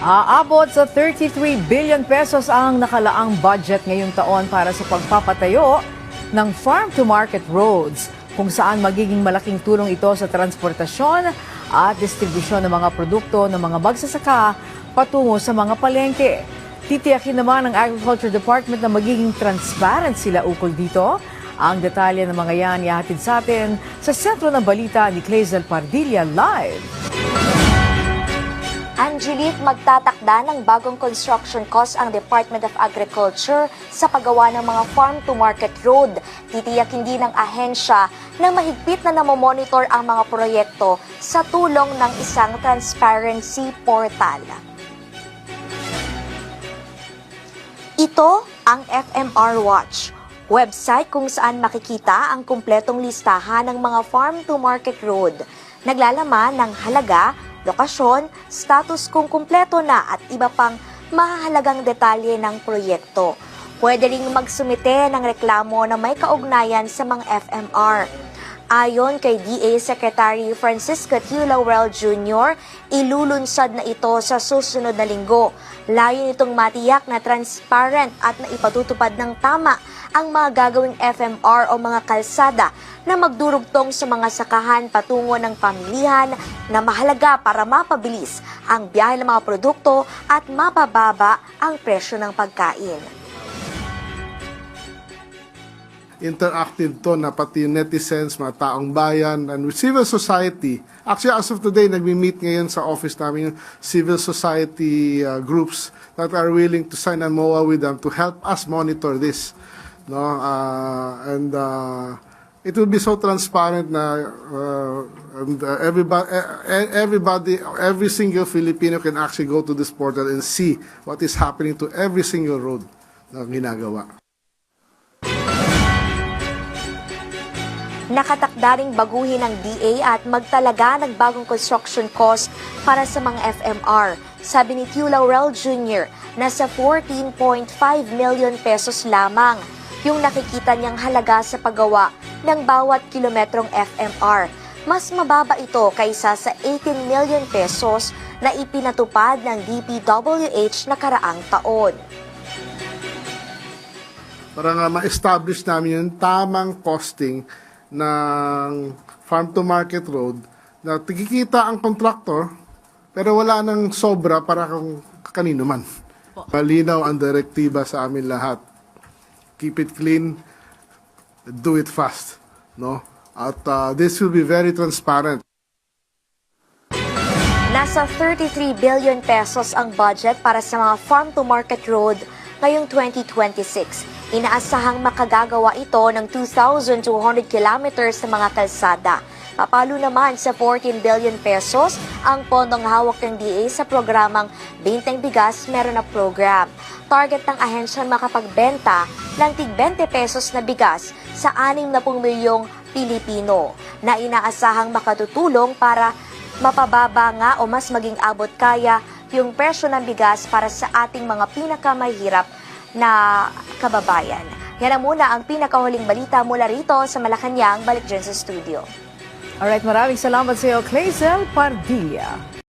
Aabot sa 33 billion pesos ang nakalaang budget ngayong taon para sa pagpapatayo ng farm-to-market roads, kung saan magiging malaking tulong ito sa transportasyon at distribusyon ng mga produkto ng mga magsasaka patungo sa mga palengke. Titiyakin naman ng Agriculture Department na magiging transparent sila ukol dito. Ang detalye ng mga yan ihahatid sa atin sa sentro ng balita ni Clazel Pardilla live. Angelique, magtatakda ng bagong construction cost ang Department of Agriculture sa paggawa ng mga farm-to-market road. Titiyakin din ng ahensya na mahigpit na namomonitor ang mga proyekto sa tulong ng isang transparency portal. Ito ang FMR Watch, website kung saan makikita ang kumpletong listahan ng mga farm-to-market road. Naglalaman ng halaga, lokasyon, status kung kumpleto na at iba pang mahahalagang detalye ng proyekto. Pwede ring magsumite ng reklamo na may kaugnayan sa mga FMR. Ayon kay DA Secretary Francisco T. Laurel Jr., ilulunsad na ito sa susunod na linggo. Layo nitong matiyak na transparent at naipatutupad ng tama ang mga gagawing FMR o mga kalsada na magdurugtong sa mga sakahan patungo ng pamilihan na mahalaga para mapabilis ang biyahe ng mga produkto at mapababa ang presyo ng pagkain. Interactive to na pati netizens, mga taong bayan, and civil society. Actually, as of today, nagmi-meet ngayon sa office namin yung civil society groups that are willing to sign a MOA with them to help us monitor this. No, and it will be so transparent na every single Filipino can actually go to this portal and see what is happening to every single road na ginagawa. Nakatakda ring baguhin ng DA at magtalaga ng bagong construction cost para sa mga FMR. Sabi ni Q. Laurel Jr., nasa 14.5 million pesos lamang yung nakikita niyang halaga sa paggawa ng bawat kilometrong FMR. Mas mababa ito kaysa sa 18 million pesos na ipinatupad ng DPWH nakaraang taon. Para nga ma-establish namin yung tamang costing ng farm-to-market road na tigikita ang contractor pero wala nang sobra para kung kanino man. Malinaw ang direktiba sa amin lahat. Keep it clean, do it fast. No? At this will be very transparent. Nasa 33 billion pesos ang budget para sa mga farm-to-market road ngayong 2026. Inaasahang makagagawa ito ng 2,200 kilometers sa mga kalsada. Papalo naman sa 14 billion pesos ang pondong hawak ng DA sa programang Bintang Bigas Meron na Program. Target ng ahensya makapagbenta ng tig 20 pesos na bigas sa 60 milyong Pilipino na inaasahang makatutulong para mapababa nga o mas maging abot kaya yung presyo ng bigas para sa ating mga pinakamahirap na kababayan. Yan na muna ang pinakahuling balita mula rito sa Malacanang. Balik dyan sa studio. Alright, maraming salamat sa iyo, Clazel Pardilla.